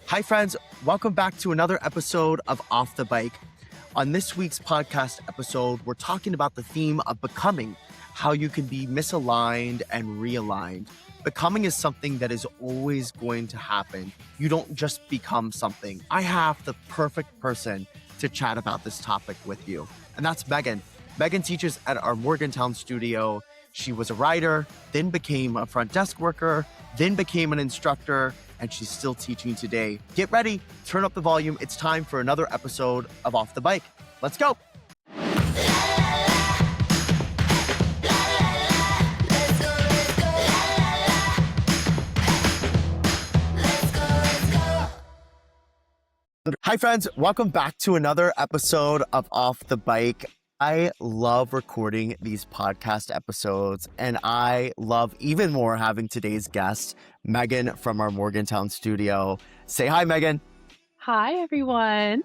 Hi, friends. Welcome back to another episode of Off the Bike. On this week's podcast episode, we're talking about the theme of becoming, how you can be misaligned and realigned. Becoming is something that is always going to happen. You don't just become something. I have the perfect person to chat about this topic with you, and that's Megan. Megan teaches at our Morgantown studio. She was a writer, then became a front desk worker, then became an instructor, and she's still teaching today. Get ready, turn up the volume. It's time for another episode of Off the Bike. Let's go. Hi, friends. Welcome back to another episode of Off the Bike. I love recording these podcast episodes, and I love even more having today's guest, Megan from our Morgantown studio. Say hi, Megan. Hi, everyone.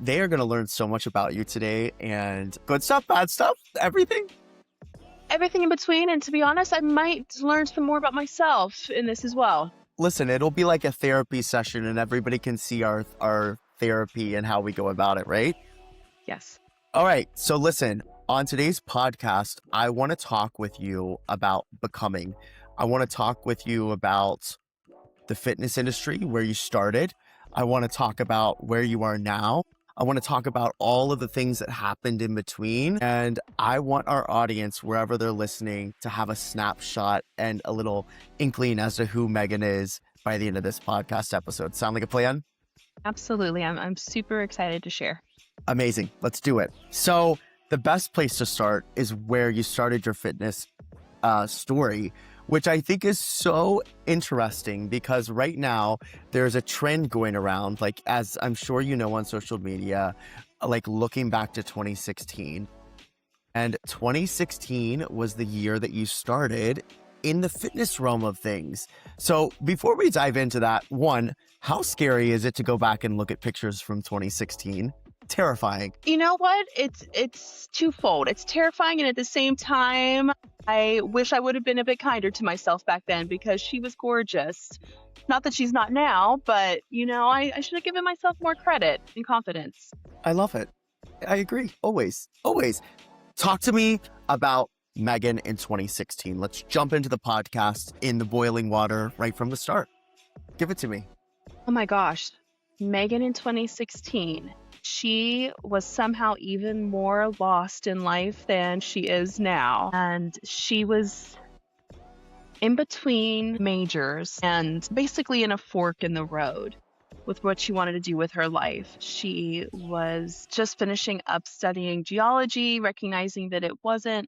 They are going to learn so much about you today, and good stuff, bad stuff, everything. Everything in between. And to be honest, I might learn some more about myself in this as well. Listen, it'll be like a therapy session, and everybody can see our therapy and how we go about it, right? Yes. All right. So listen, on today's podcast, I want to talk with you about becoming. I want to talk with you about the fitness industry, where you started. I want to talk about where you are now. I want to talk about all of the things that happened in between. And I want our audience, wherever they're listening, to have a snapshot and a little inkling as to who Megan is by the end of this podcast episode. Sound like a plan? Absolutely. I'm super excited to share. Amazing. Let's do it. So the best place to start is where you started your fitness story, which I think is so interesting because right now there's a trend going around, like, as I'm sure you know, on social media, like looking back to 2016. And 2016 was the year that you started in the fitness realm of things. So before we dive into that, one, how scary is it to go back and look at pictures from 2016? Terrifying. You know what? It's twofold. It's terrifying, and at the same time, I wish I would have been a bit kinder to myself back then because she was gorgeous. Not that she's not now, but I should have given myself more credit and confidence. I love it. I agree. Always. Talk to me about Megan in 2016. Let's jump into the podcast in the boiling water right from the start. Give it to me. Oh my gosh. Megan in 2016. She was somehow even more lost in life than she is now. And she was in between majors and basically in a fork in the road with what she wanted to do with her life. She was just finishing up studying geology, recognizing that it was a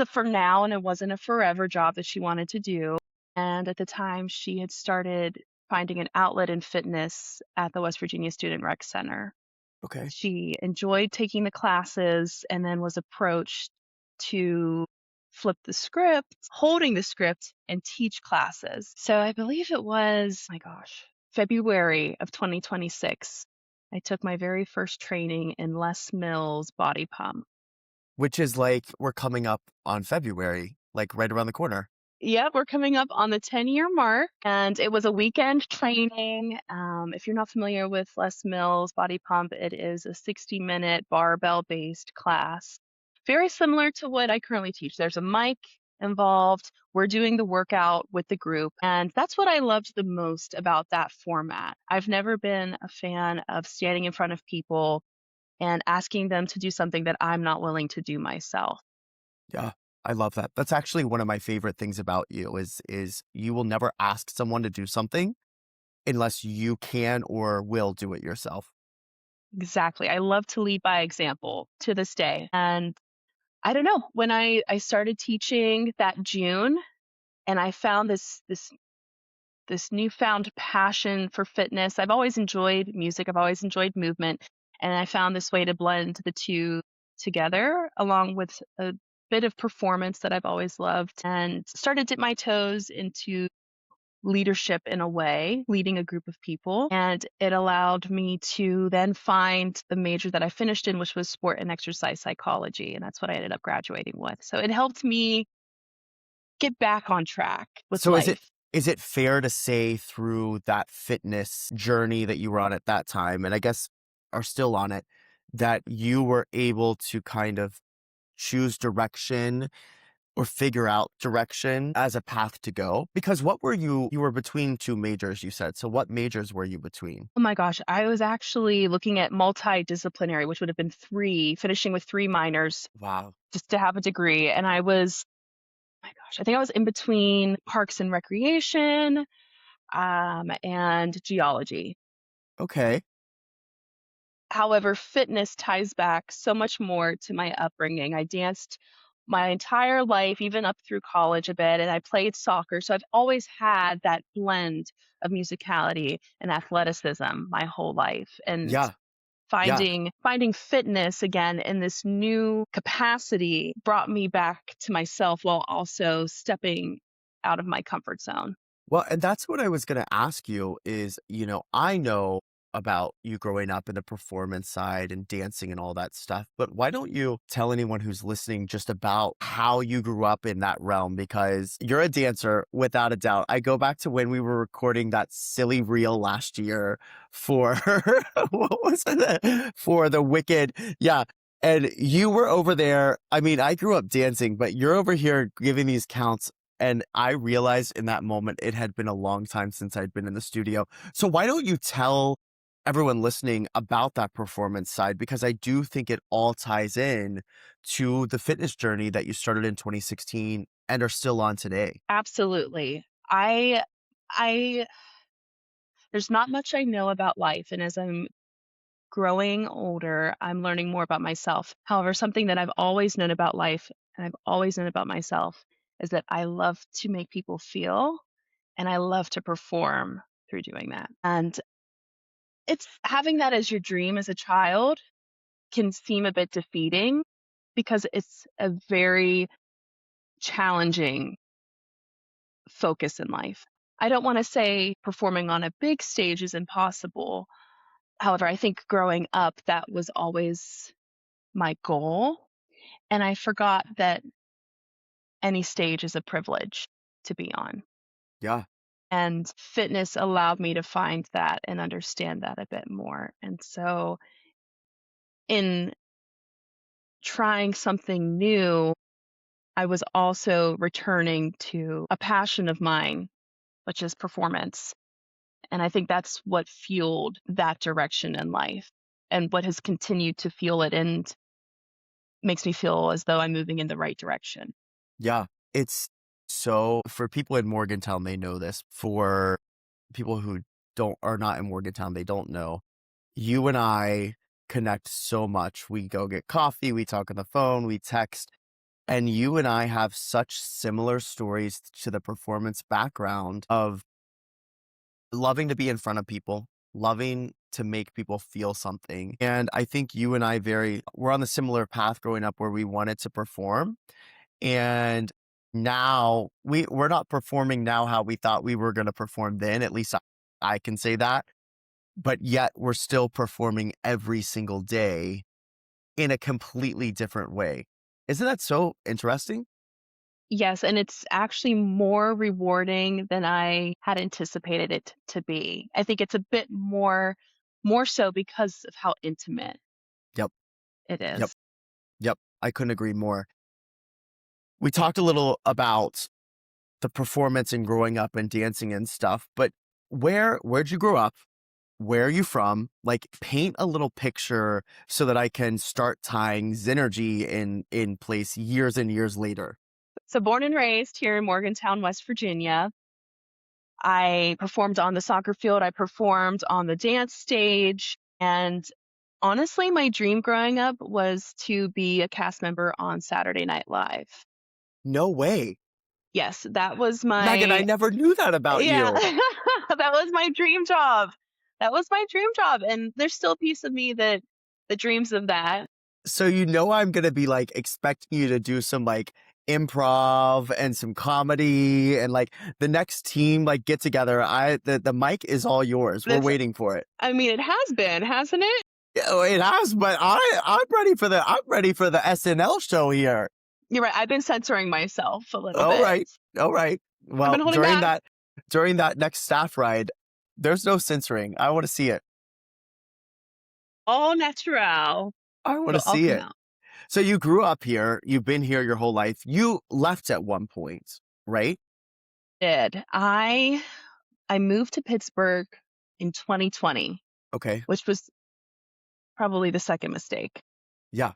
for now and it wasn't a forever job that she wanted to do. And at the time, she had started finding an outlet in fitness at the West Virginia Student Rec Center. Okay. She enjoyed taking the classes and then was approached to flip the script, holding the script, and teach classes. So I believe it was, February of 2026. I took my very first training in Les Mills body pump. Which is like, we're coming up on February, like right around the corner. Yeah, we're coming up on the 10-year mark, and it was a weekend training. If you're not familiar with Les Mills body pump, it is a 60-minute barbell-based class. Very similar to what I currently teach. There's a mic involved. We're doing the workout with the group, and that's what I loved the most about that format. I've never been a fan of standing in front of people and asking them to do something that I'm not willing to do myself. Yeah. I love that. That's actually one of my favorite things about you is you will never ask someone to do something unless you can or will do it yourself. Exactly. I love to lead by example to this day. And I don't know, when I started teaching that June and I found this newfound passion for fitness. I've always enjoyed music. I've always enjoyed movement. And I found this way to blend the two together along with a bit of performance that I've always loved, and started to dip my toes into leadership in a way, leading a group of people. And it allowed me to then find the major that I finished in, which was sport and exercise psychology. And that's what I ended up graduating with. So it helped me get back on track with So life. is it fair to say through that fitness journey that you were on at that time, and I guess are still on it, that you were able to kind of choose direction or figure out direction as a path to go? Because what were you were between two majors, you said. So what majors were you between? Oh my gosh, I was actually looking at multidisciplinary, which would have been three, finishing with three minors Wow. just to have a degree. And I was, oh my gosh, I think I was in between parks and recreation, and geology. Okay. However, fitness ties back so much more to my upbringing. I danced my entire life, even up through college a bit, and I played soccer. So I've always had that blend of musicality and athleticism my whole life. And Yeah. Yeah. finding fitness again in this new capacity brought me back to myself while also stepping out of my comfort zone. Well, and that's what I was going to ask you is, I know about you growing up in the performance side and dancing and all that stuff, but why don't you tell anyone who's listening just about how you grew up in that realm? Because you're a dancer without a doubt. I go back to when we were recording that silly reel last year for, what was it? For the Wicked. Yeah. And you were over there. I mean, I grew up dancing, but you're over here giving these counts. And I realized in that moment it had been a long time since I'd been in the studio. So why don't you tell everyone listening about that performance side? Because I do think it all ties in to the fitness journey that you started in 2016 and are still on today. Absolutely. I there's not much I know about life, and as I'm growing older, I'm learning more about myself. However, something that I've always known about life and I've always known about myself is that I love to make people feel and I love to perform through doing that. And it's having that as your dream as a child can seem a bit defeating because it's a very challenging focus in life. I don't want to say performing on a big stage is impossible. However, I think growing up, that was always my goal. And I forgot that any stage is a privilege to be on. Yeah. And fitness allowed me to find that and understand that a bit more. And so, in trying something new, I was also returning to a passion of mine, which is performance. And I think that's what fueled that direction in life and what has continued to fuel it and makes me feel as though I'm moving in the right direction. Yeah. It's so for people in Morgantown, they know this. For people who don't are not in Morgantown, they don't know. You and I connect so much. We go get coffee, we talk on the phone, we text. And you and I have such similar stories to the performance background of loving to be in front of people, loving to make people feel something. And I think you and I we're on the similar path growing up where we wanted to perform. And now we're not performing now how we thought we were going to perform then. At least I can say that. But yet we're still performing every single day in a completely different way. Isn't that so interesting? Yes, and it's actually more rewarding than I had anticipated it to be. I think it's a bit more so because of how intimate Yep. it Yep. is. Yep. I couldn't agree more. We talked a little about the performance and growing up and dancing and stuff, but where'd you grow up? Where are you from? Like, paint a little picture so that I can start tying Synergy in place years and years later. So born and raised here in Morgantown, West Virginia. I performed on the soccer field, I performed on the dance stage, and honestly, my dream growing up was to be a cast member on Saturday Night Live. No way. Yes, that was Megan, I my never knew that about yeah, you. that was my dream job. That was my dream job, and there's still a piece of me that dreams of that. So I'm gonna be like expecting you to do some like improv and some comedy and like the next team like get together. The mic is all yours. We're That's waiting for it. I mean, it has been, hasn't it? Yeah, it has, but I'm ready for the SNL show here. You're right. I've been censoring myself a little All bit. right. All right. I've Well, been holding during back. that During that next staff ride, there's no censoring. I want to see it. All natural. I want to It'll all see come it. out. So you grew up here. You've been here your whole life. You left at one point, right? Did. I moved to Pittsburgh in 2020, Okay. which was probably the second mistake. Yeah.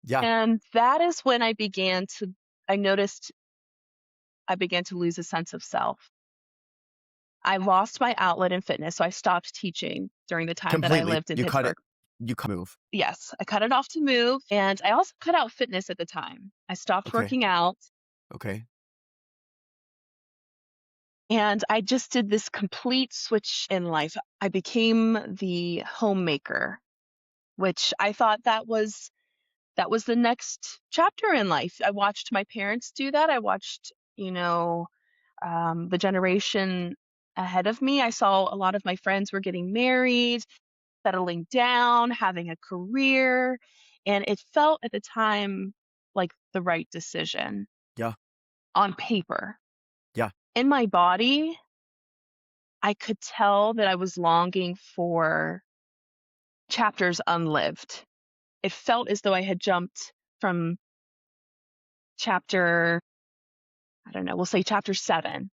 Yeah. And that is when I noticed I began to lose a sense of self. I lost my outlet in fitness, so I stopped teaching during the time that I Completely. lived in You cut it. Pittsburgh. You move. Yes, I cut it off to move, and I also cut out fitness at the time. I stopped Okay. working out, Okay. and I just did this complete switch in life. I became the homemaker, which I thought that was the next chapter in life. I watched my parents do that. I watched, the generation ahead of me. I saw a lot of my friends were getting married, settling down, having a career, and it felt at the time like the right decision Yeah. on paper. Yeah. In my body, I could tell that I was longing for chapters unlived. It felt as though I had jumped from chapter, I don't know, we'll say chapter 7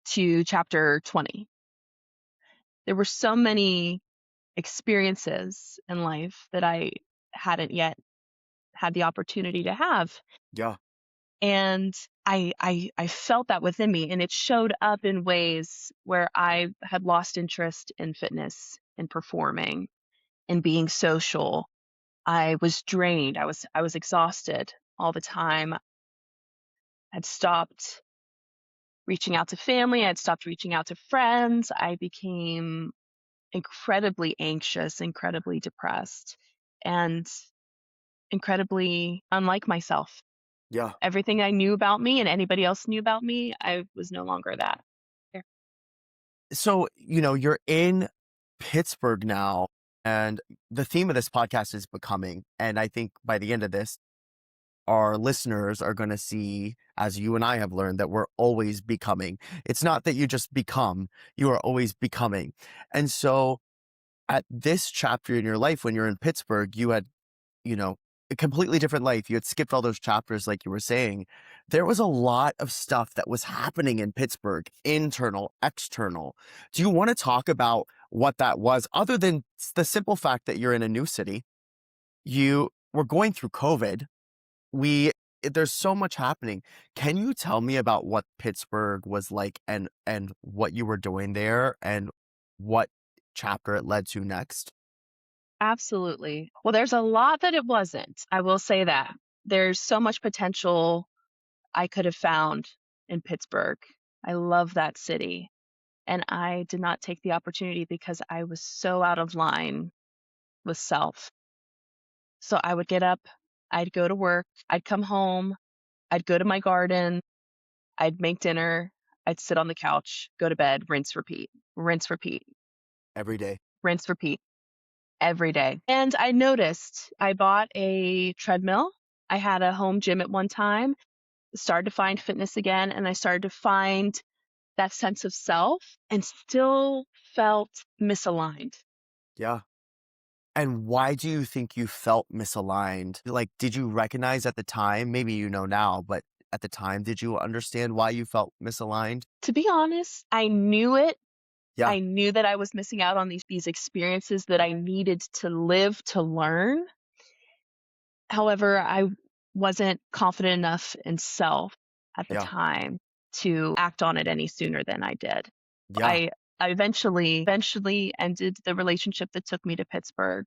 to chapter 20. There were so many experiences in life that I hadn't yet had the opportunity to have. Yeah. And I felt that within me, and it showed up in ways where I had lost interest in fitness and performing and being social. I was drained. I was exhausted all the time. I'd stopped reaching out to family. I'd stopped reaching out to friends. I became incredibly anxious, incredibly depressed, and incredibly unlike myself. Yeah. Everything I knew about me and anybody else knew about me, I was no longer that. Yeah. So, you're in Pittsburgh now, and the theme of this podcast is becoming. And I think by the end of this, our listeners are going to see, as you and I have learned, that we're always becoming. It's not that you just become, you are always becoming. And so at this chapter in your life, when you're in Pittsburgh, you had, you know, a completely different life. You had skipped all those chapters, like you were saying. There was a lot of stuff that was happening in Pittsburgh, internal, external. Do you want to talk about what that was, other than the simple fact that you're in a new city? You were going through COVID. There's so much happening. Can you tell me about what Pittsburgh was like, and what you were doing there, and what chapter it led to next? Absolutely. Well, there's a lot that it wasn't. I will say that. There's so much potential I could have found in Pittsburgh. I love that city. And I did not take the opportunity because I was so out of line with self. So I would get up, I'd go to work, I'd come home, I'd go to my garden, I'd make dinner, I'd sit on the couch, go to bed, rinse, repeat, Every day. rinse, repeat every day. And I noticed I bought a treadmill. I had a home gym at one time, started to find fitness again, and I started to find that sense of self and still felt misaligned. Yeah. And why do you think you felt misaligned? Like, did you recognize at the time, maybe you know now, but at the time, did you understand why you felt misaligned? To be honest, I knew it. Yeah. I knew that I was missing out on these experiences that I needed to live to learn. However, I wasn't confident enough in self at the Yeah. time to act on it any sooner than I did. Yeah. I eventually ended the relationship that took me to Pittsburgh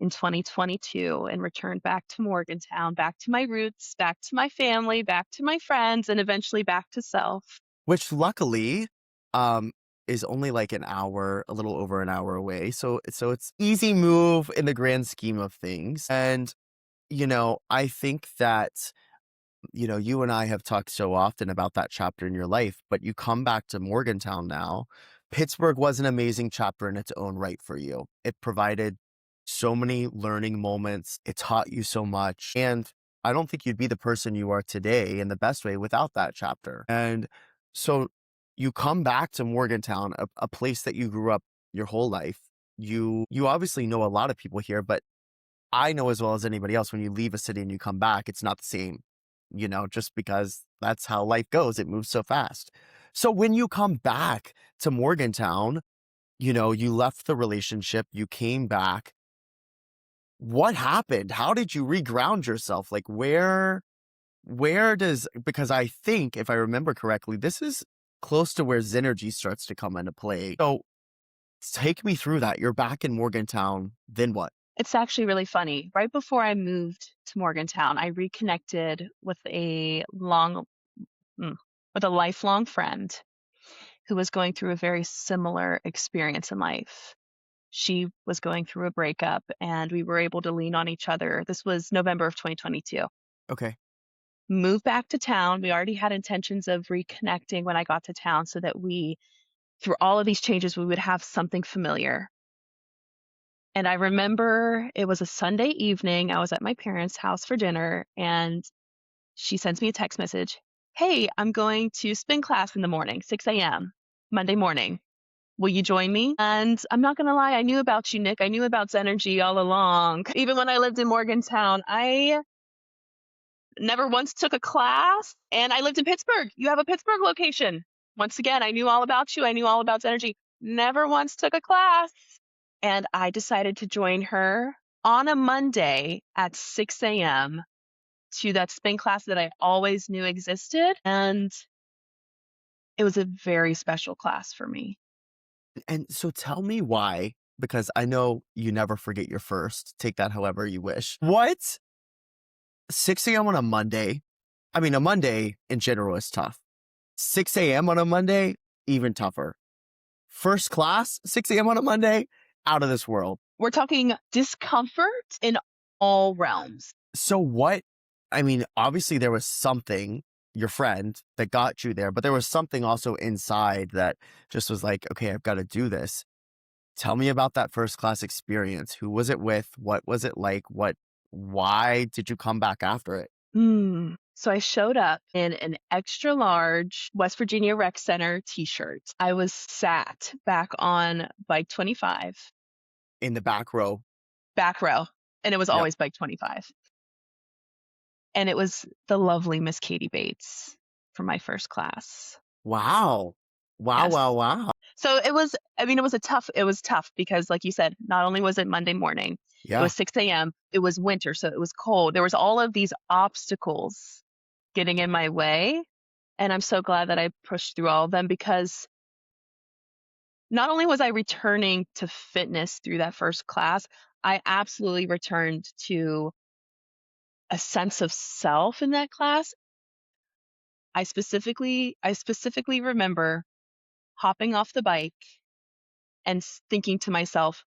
in 2022 and returned back to Morgantown, back to my roots, back to my family, back to my friends, and eventually back to self. Which luckily, um, is only like an hour, a little over an hour away. So it's easy move in the grand scheme of things. And, I think that, you and I have talked so often about that chapter in your life, but you come back to Morgantown now. Pittsburgh was an amazing chapter in its own right for you. It provided so many learning moments. It taught you so much. And I don't think you'd be the person you are today in the best way without that chapter. And so you come back to Morgantown, a place that you grew up your whole life. You obviously know a lot of people here, but I know as well as anybody else, when you leave a city and you come back, it's not the same, just because that's how life goes. It moves so fast. So when you come back to Morgantown, you left the relationship, you came back. What happened? How did you reground yourself? Like because I think, if I remember correctly, this is close to where Synergy starts to come into play. So take me through that. You're back in Morgantown. Then what? It's actually really funny. Right before I moved to Morgantown, I reconnected with with a lifelong friend who was going through a very similar experience in life. She was going through a breakup and we were able to lean on each other. This was November of 2022. Okay. Moved back to town. We already had intentions of reconnecting when I got to town so that through all of these changes, we would have something familiar. And I remember it was a Sunday evening. I was at my parents' house for dinner and she sends me a text message. Hey, I'm going to spin class in the morning, 6 a.m., Monday morning. Will you join me? And I'm not going to lie, I knew about you, Nick. I knew about Synergy all along. Even when I lived in Morgantown, I never once took a class, and I lived in Pittsburgh. You have a Pittsburgh location. Once again, I knew all about you. I knew all about Synergy. Never once took a class. And I decided to join her on a Monday at 6 a.m. to that spin class that I always knew existed. And it was a very special class for me. And so tell me why, because I know you never forget your first. Take that however you wish. What? 6 a.m. on a Monday? I mean, a Monday in general is tough. 6 a.m. on a Monday, even tougher. First class, 6 a.m. on a Monday, out of this world. We're talking discomfort in all realms. So what? I mean, obviously there was something, your friend, that got you there, but there was something also inside that just was like, okay, I've got to do this. Tell me about that first class experience. Who was it with? What was it like? Why did you come back after it? So I showed up in an extra large West Virginia Rec Center t-shirt. I was sat back on bike 25. In the back row. Back row. And it was Yep. always bike 25. And it was the lovely Miss Katie Bates for my first class. Wow. Wow, Yes. wow. So it was tough because like you said, not only was it Monday morning, Yeah. it was 6 a.m. It was winter, so it was cold. There was all of these obstacles getting in my way. And I'm so glad that I pushed through all of them, because not only was I returning to fitness through that first class, I absolutely returned to a sense of self in that class. I specifically remember hopping off the bike and thinking to myself,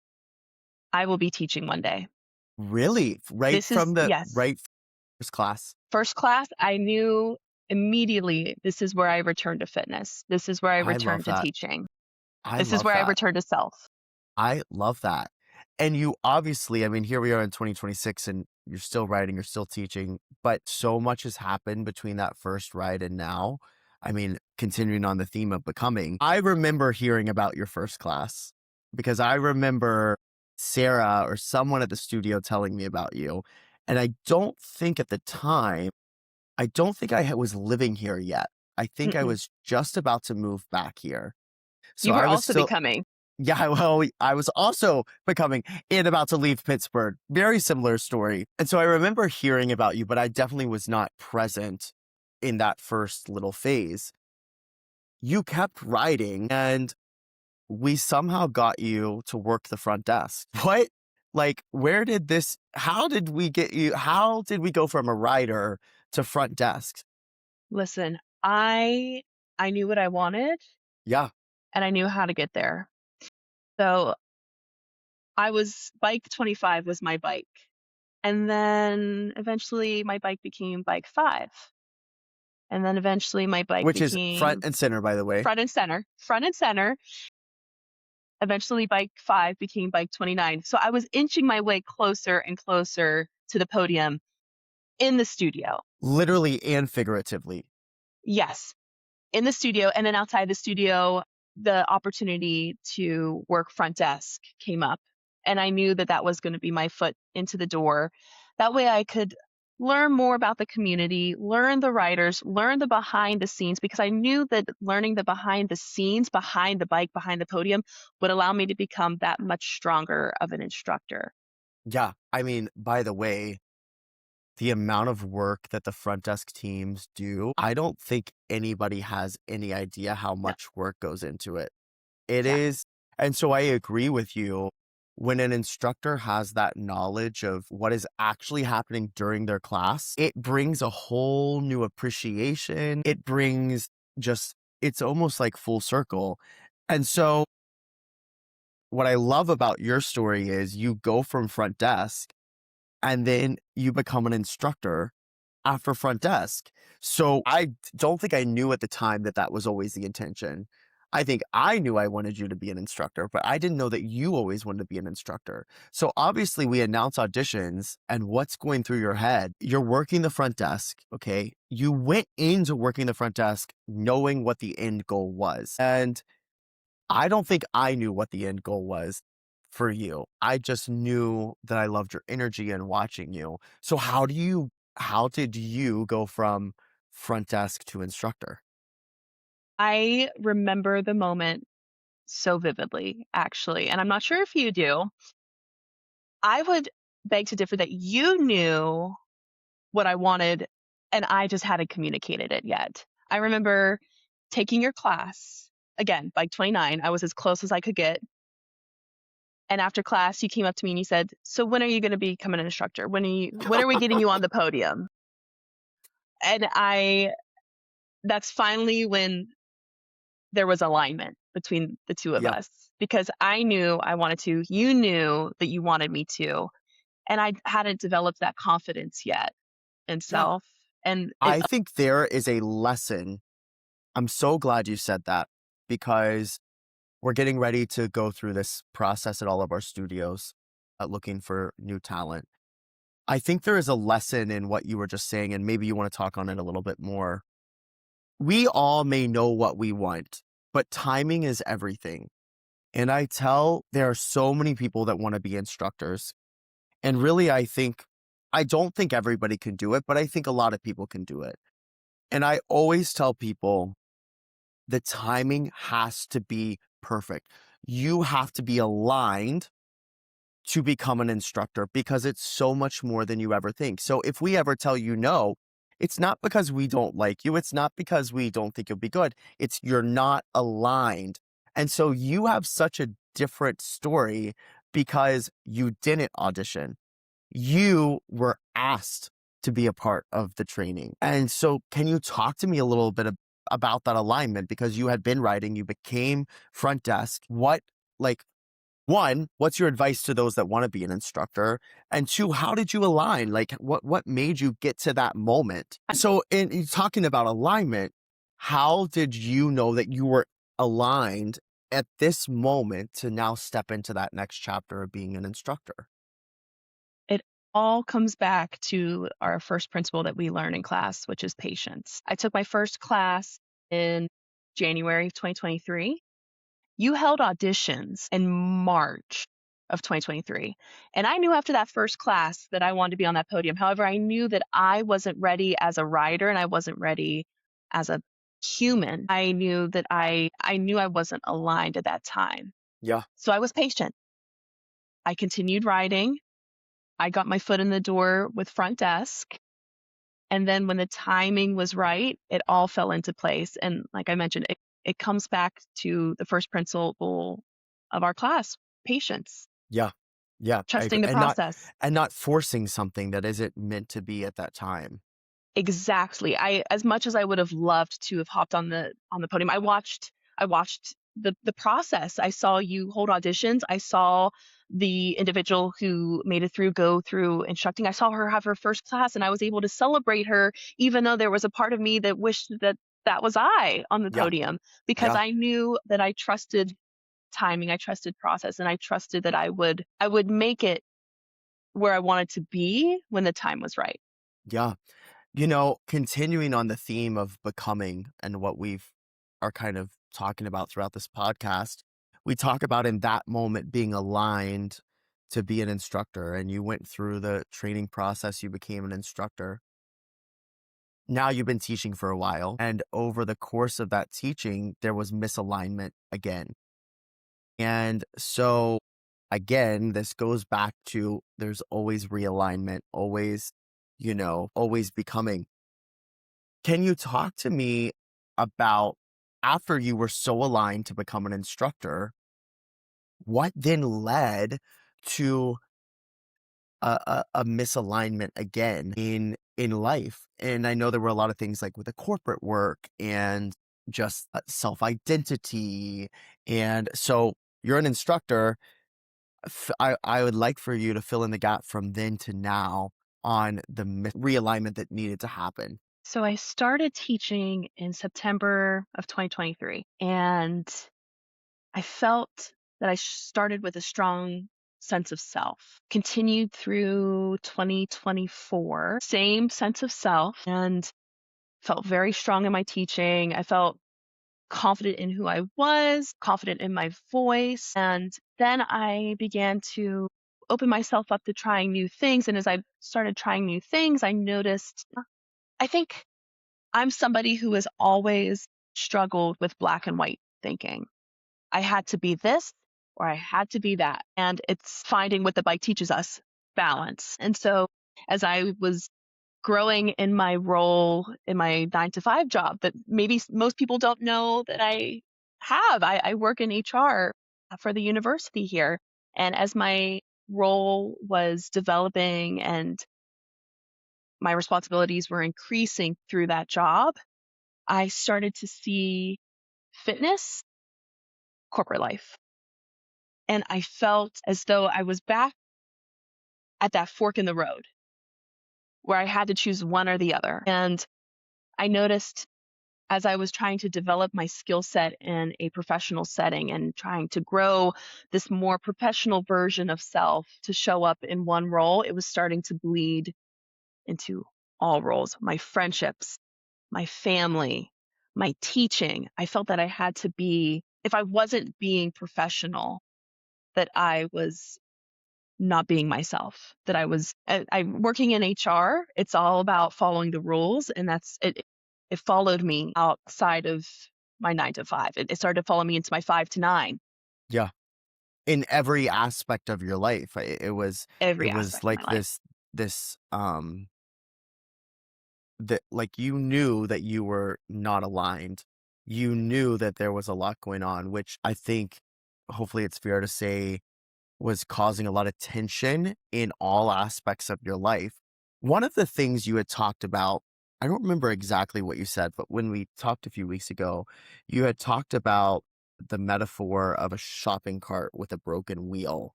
I will be teaching one day. Really? Yes. Right first class. First class, I knew immediately this is where I returned to fitness. This is where I I love returned to that. teaching. I This is love where I that. returned to self. I love that. And you obviously, I mean, here we are in 2026 and you're still writing, you're still teaching, but so much has happened between that first ride and now. I mean, continuing on the theme of becoming, I remember hearing about your first class because I remember Sarah or someone at the studio telling me about you. And I don't think at the time, I don't think I was living here yet. I think I was just about to move back here. So You were I was also still becoming. Yeah, well, I was also becoming and about to leave Pittsburgh. Very similar story. And so I remember hearing about you, but I definitely was not present in that first little phase. You kept writing and we somehow got you to work the front desk. What? Like, how did we go from a writer to front desk? Listen, I knew what I wanted. Yeah. And I knew how to get there. So bike 25 was my bike. And then eventually my bike became bike 5. And then eventually my bike Which became is front and center, by the way. Front and center. Eventually bike 5 became bike 29. So I was inching my way closer and closer to the podium in the studio. Literally and figuratively. Yes. in the studio, and then outside the studio, the opportunity to work front desk came up. And I knew that that was going to be my foot into the door. That way I could learn more about the community, learn the writers, learn the behind the scenes, because I knew that learning the behind the scenes, behind the bike, behind the podium would allow me to become that much stronger of an instructor. Yeah. I mean, by the way, the amount of work that the front desk teams do, I don't think anybody has any idea how No, much work goes into it. It yeah, is. And so I agree with you. When an instructor has that knowledge of what is actually happening during their class, it brings a whole new appreciation. It brings just, it's almost like full circle. And so what I love about your story is you go from front desk and then you become an instructor after front desk. So I don't think I knew at the time that that was always the intention. I think I knew I wanted you to be an instructor, but I didn't know that you always wanted to be an instructor. So obviously we announce auditions and what's going through your head. You're working the front desk, okay? You went into working the front desk knowing what the end goal was. And I don't think I knew what the end goal was for you. I just knew that I loved your energy and watching you. So how did you go from front desk to instructor? I remember the moment so vividly, actually, and I'm not sure if you do. I would beg to differ that you knew what I wanted, and I just hadn't communicated it yet. I remember taking your class, again, like 29, I was as close as I could get. And after class, you came up to me and you said, "So when are you going to become an instructor? When are we getting you on the podium?" And that's finally when there was alignment between the two of Yeah. us, because I knew I wanted to, you knew that you wanted me to, and I hadn't developed that confidence yet in Yeah. self. And it I think there is a lesson. I'm so glad you said that because we're getting ready to go through this process at all of our studios, looking for new talent. I think there is a lesson in what you were just saying, and maybe you want to talk on it a little bit more. We all may know what we want, but timing is everything. And there are so many people that want to be instructors. And really, I don't think everybody can do it, but I think a lot of people can do it. And I always tell people the timing has to be perfect. You have to be aligned to become an instructor because it's so much more than you ever think. So if we ever tell you no, it's not because we don't like you. It's not because we don't think you'll be good. It's you're not aligned. And so you have such a different story because you didn't audition. You were asked to be a part of the training. And so can you talk to me a little bit about that alignment? Because you had been writing, you became front desk. Like, one, what's your advice to those that want to be an instructor? And two, how did you align? Like, what made you get to that moment? So, in talking about alignment, how did you know that you were aligned at this moment to now step into that next chapter of being an instructor? it all comes back to our first principle that we learn in class, which is patience. I took my first class in January of 2023. You held auditions in March of 2023. And I knew after that first class that I wanted to be on that podium. However, I knew that I wasn't ready as a writer and I wasn't ready as a human. I knew that I knew I wasn't aligned at that time. Yeah, So I was patient. I continued writing. I got my foot in the door with front desk. And then when the timing was right, it all fell into place. And like I mentioned, it comes back to the first principle of our class, patience, yeah, yeah. I agree. trusting the process. And not forcing something that isn't meant to be at that time. Exactly. As much as I would have loved to have hopped on the podium, I watched the process. I saw you hold auditions. I saw the individual who made it through go through instructing. I saw her have her first class and I was able to celebrate her, even though there was a part of me that wished that that was I on the Yeah, podium, because yeah, I knew that I trusted timing, I trusted process, and I trusted that I would make it where I wanted to be when the time was right. yeah. Continuing on the theme of becoming and what we've are kind of talking about throughout this podcast. We talk about in that moment being aligned to be an instructor, and you went through the training process, you became an instructor. Now you've been teaching for a while, and over the course of that teaching, there was misalignment again. And so, again, this goes back to there's always realignment, always, always becoming. Can you talk to me about after you were so aligned to become an instructor, what then led to a misalignment again in life? And I know there were a lot of things like with the corporate work and just self-identity. And so you're an instructor. I would like for you to fill in the gap from then to now on the realignment that needed to happen. So I started teaching in September of 2023, and I felt that I started with a strong sense of self. Continued through 2024, same sense of self, and felt very strong in my teaching. I felt confident in who I was, confident in my voice. And then I began to open myself up to trying new things. And as I started trying new things, I noticed, I think I'm somebody who has always struggled with black and white thinking. I had to be this or I had to be that. And it's finding what the bike teaches us, balance. And so as I was growing in my role in my 9 to 5 job that maybe most people don't know that I have. I work in HR for the university here. And as my role was developing and my responsibilities were increasing through that job, I started to see fitness, corporate life. And I felt as though I was back at that fork in the road where I had to choose one or the other. And I noticed as I was trying to develop my skill set in a professional setting and trying to grow this more professional version of self to show up in one role, it was starting to bleed into all roles, my friendships, my family, my teaching. I felt that I had to be, if I wasn't being professional, that I was not being myself, that I'm working in HR. It's all about following the rules. And that's it. It followed me outside of my 9 to 5. It started to follow me into my 5 to 9, Yeah. In every aspect of your life. It every was aspect of like my life. this that like you knew that you were not aligned. You knew that there was a lot going on, which I think hopefully it's fair to say was causing a lot of tension in all aspects of your life. One of the things you had talked about, I don't remember exactly what you said, but when we talked a few weeks ago, you had talked about the metaphor of a shopping cart with a broken wheel.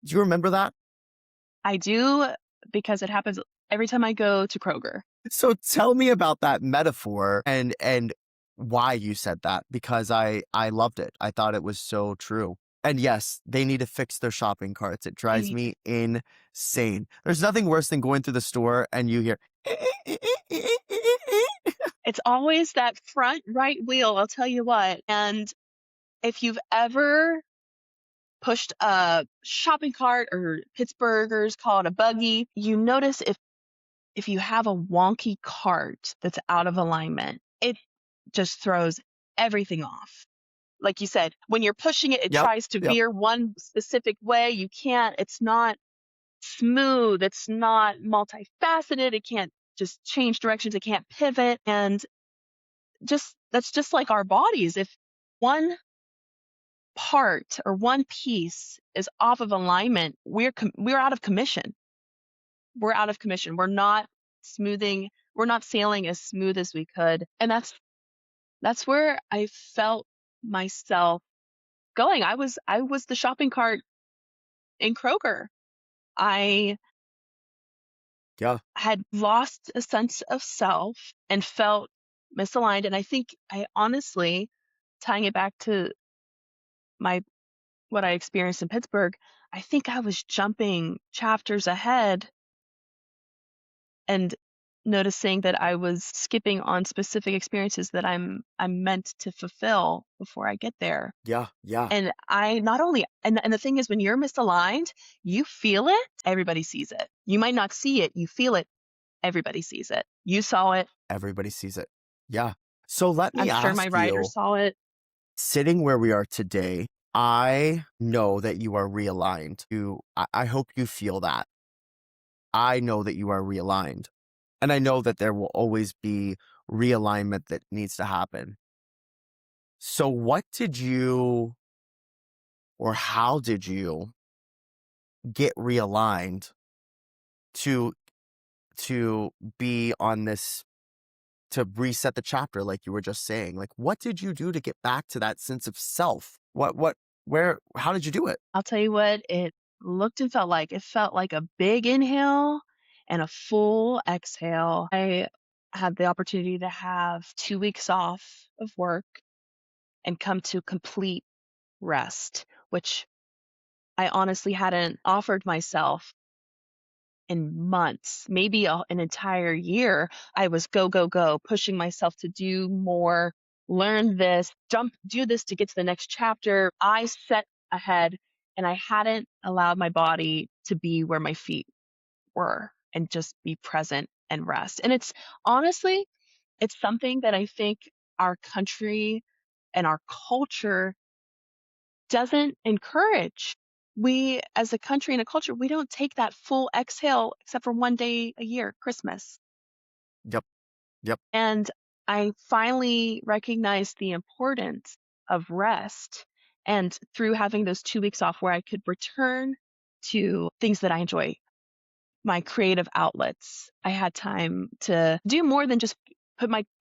Do you remember that? I do, because it happens every time I go to Kroger. So tell me about that metaphor and why you said that, because I loved it. I thought it was so true. And yes, they need to fix their shopping carts. It They drives need to. me insane. There's nothing worse than going through the store and you hear It's always that front right wheel, I'll tell you what. And if you've ever pushed a shopping cart, or Pittsburghers call it a buggy, you notice if you have a wonky cart that's out of alignment, it just throws everything off. Like you said, when you're pushing it, it Yep, tries to yep. veer one specific way. You can't, it's not smooth, it's not multifaceted, it can't just change directions, it can't pivot. And that's just like our bodies. If one part or one piece is off of alignment, we're out of commission. We're out of commission. We're not smoothing, we're not sailing as smooth as we could. And that's where I felt myself going. I was the shopping cart in Kroger. I Yeah. had lost a sense of self and felt misaligned. And I think I honestly, tying it back to my what I experienced in Pittsburgh, I think I was jumping chapters ahead and noticing that I was skipping on specific experiences that I'm meant to fulfill before I get there. Yeah. Yeah. And I not only and the thing is when you're misaligned, you feel it, everybody sees it. You might not see it, you feel it, everybody sees it. You saw it. Everybody sees it. Yeah. So let I'm me sure my ask writer you, saw it. sitting where we are today, I know that you are realigned. I hope you feel that. I know that you are realigned. And I know that there will always be realignment that needs to happen. So what did you, or how did you get realigned to be on this, to reset the chapter like you were just saying? Like, what did you do to get back to that sense of self? Where, how did you do it? I'll tell you what it looked and felt like. It felt like a big inhale and a full exhale. I had the opportunity to have 2 weeks off of work and come to complete rest, which I honestly hadn't offered myself in months, maybe an entire year. I was go, go, go, pushing myself to do more, learn this, do this to get to the next chapter. I set ahead and I hadn't allowed my body to be where my feet were and just be present and rest. And it's honestly, it's something that I think our country and our culture doesn't encourage. We, as a country and a culture, we don't take that full exhale except for one day a year, Christmas. Yep. Yep. And I finally recognized the importance of rest. And through having those 2 weeks off where I could return to things that I enjoy, my creative outlets, I had time to do more than just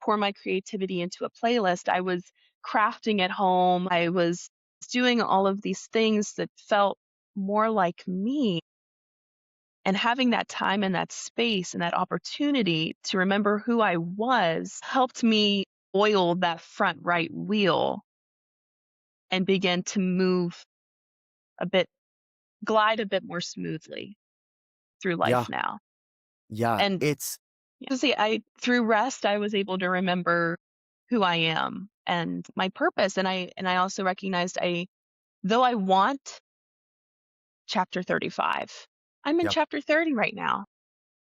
pour my creativity into a playlist. I was crafting at home. I was doing all of these things that felt more like me. And having that time and that space and that opportunity to remember who I was helped me oil that front right wheel and begin to move a bit, glide a bit more smoothly through life Yeah. now. Yeah. And you see, through rest, I was able to remember who I am and my purpose. And I also recognized though I want chapter 35, I'm in Yep. chapter 30 right now.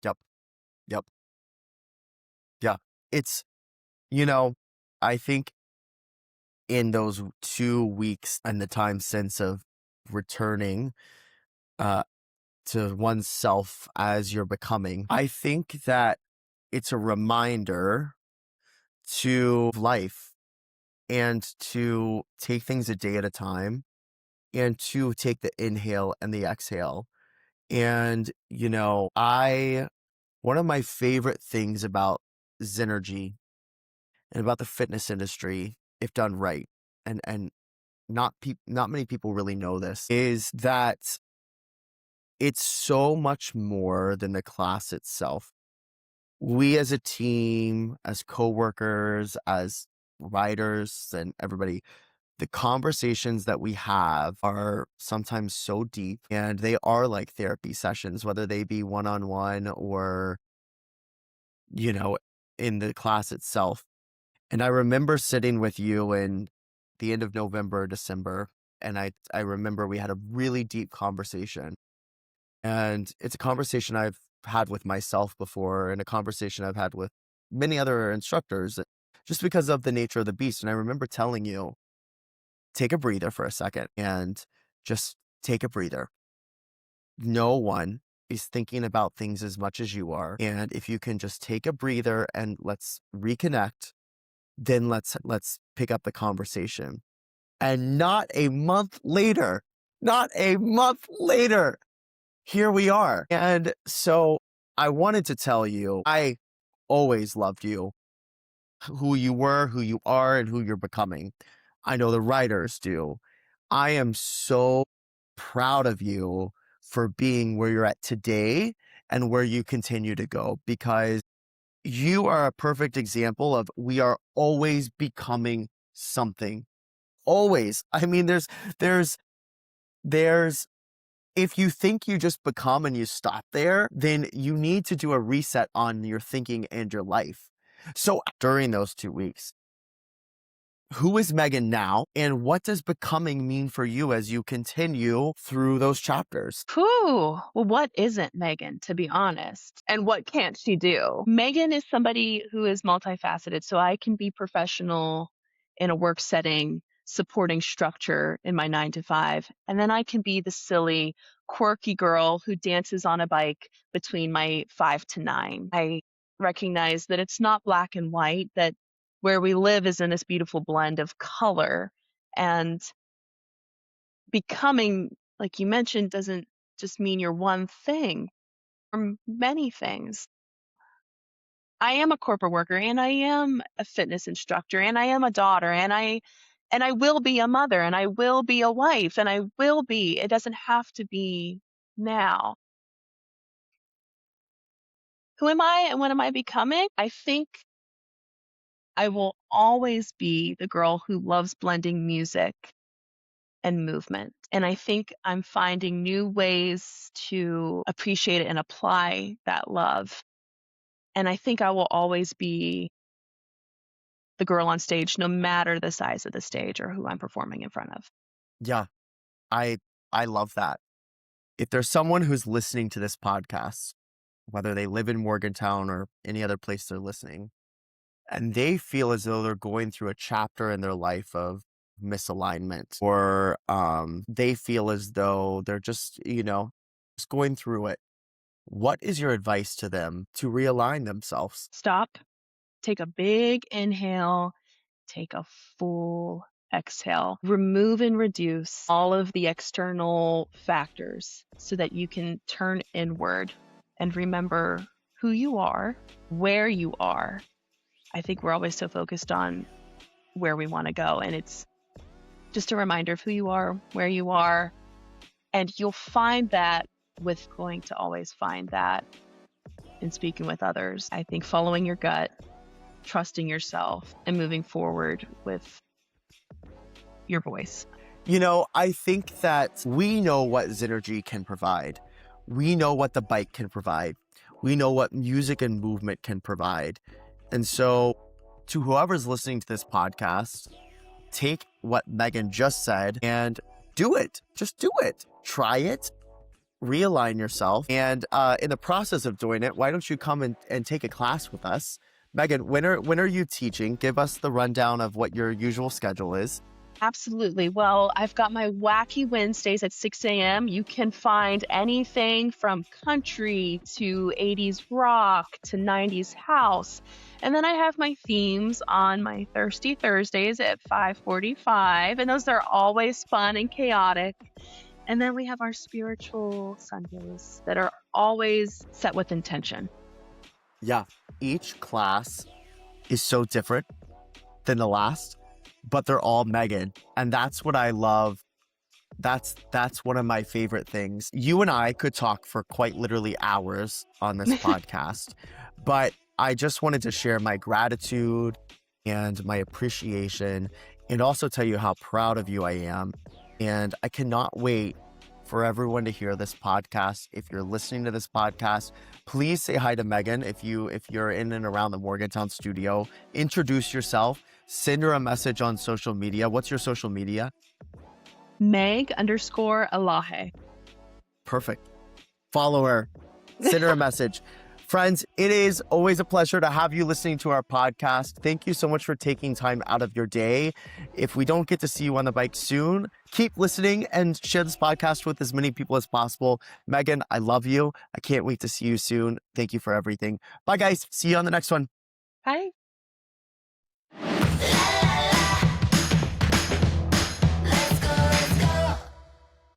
Yep. Yep. Yeah. It's, you know, I think in those 2 weeks and the time since of returning uh, to oneself as you're becoming, I think that it's a reminder to life and to take things a day at a time and to take the inhale and the exhale. And, one of my favorite things about Zenergy and about the fitness industry, if done right, and not many people really know this, is that it's so much more than the class itself. We as a team, as coworkers, as writers, and everybody, the conversations that we have are sometimes so deep, and they are like therapy sessions, whether they be one-on-one or, you know, in the class itself. And I remember sitting with you in the end of November, December, and I remember we had a really deep conversation. And it's a conversation I've had with myself before and a conversation I've had with many other instructors just because of the nature of the beast. And I remember telling you, take a breather for a second and just take a breather. No one is thinking about things as much as you are. And if you can just take a breather and let's reconnect, then let's pick up the conversation. And not a month later, here we are. And so I wanted to tell you, I always loved you, who you were, who you are, and who you're becoming. I know the writers do. I am so proud of you for being where you're at today and where you continue to go, because you are a perfect example of we are always becoming something. Always. I mean, there's If you think you just become and you stop there, then you need to do a reset on your thinking and your life. So during those 2 weeks, who is Megan now, and what does becoming mean for you as you continue through those chapters? Whew. Well, what isn't Megan, to be honest? And what can't she do? Megan is somebody who is multifaceted. So I can be professional in a work setting, supporting structure in my 9 to 5. And then I can be the silly, quirky girl who dances on a bike between my 5 to 9. I recognize that it's not black and white, that where we live is in this beautiful blend of color. And becoming, like you mentioned, doesn't just mean you're one thing or many things. I am a corporate worker, and I am a fitness instructor, and I am a daughter, and I will be a mother, and I will be a wife, and I will be. It doesn't have to be now. Who am I and what am I becoming? I think I will always be the girl who loves blending music and movement. And I think I'm finding new ways to appreciate it and apply that love. And I think I will always be the girl on stage, no matter the size of the stage or who I'm performing in front of. Yeah, I I love that. If there's someone who's listening to this podcast, whether they live in Morgantown or any other place they're listening, and they feel as though they're going through a chapter in their life of misalignment, or they feel as though they're just going through it, what is your advice to them to realign themselves? Stop, take a big inhale, take a full exhale, remove and reduce all of the external factors so that you can turn inward and remember who you are, where you are. I think we're always so focused on where we want to go, and it's just a reminder of who you are, where you are, and you'll find that with going to always find that in speaking with others. I think following your gut, trusting yourself, and moving forward with your voice. I think that we know what Synergy can provide. We know what the bike can provide. We know what music and movement can provide. And so, to whoever's listening to this podcast, take what Megan just said and do it. Just do it. Try it. Realign yourself. And in the process of doing it, why don't you come and take a class with us? Megan, when are you teaching? Give us the rundown of what your usual schedule is. Absolutely. Well, I've got my Wacky Wednesdays at 6 a.m. You can find anything from country to 80s rock to 90s house. And then I have my themes on my Thirsty Thursdays at 5:45, and those are always fun and chaotic. And then we have our spiritual Sundays that are always set with intention. Yeah, each class is so different than the last, but they're all Megan. And that's what I love. That's one of my favorite things. You and I could talk for quite literally hours on this podcast, but I just wanted to share my gratitude and my appreciation, and also tell you how proud of you I am. And I cannot wait for everyone to hear this podcast. If you're listening to this podcast, please say hi to Megan. If you're in and around the Morgantown studio, introduce yourself, send her a message on social media. What's your social media? Meg_Alahe. Perfect. Follow her, send her a message. Friends, it is always a pleasure to have you listening to our podcast. Thank you so much for taking time out of your day. If we don't get to see you on the bike soon, keep listening and share this podcast with as many people as possible. Megan, I love you. I can't wait to see you soon. Thank you for everything. Bye, guys. See you on the next one. Bye.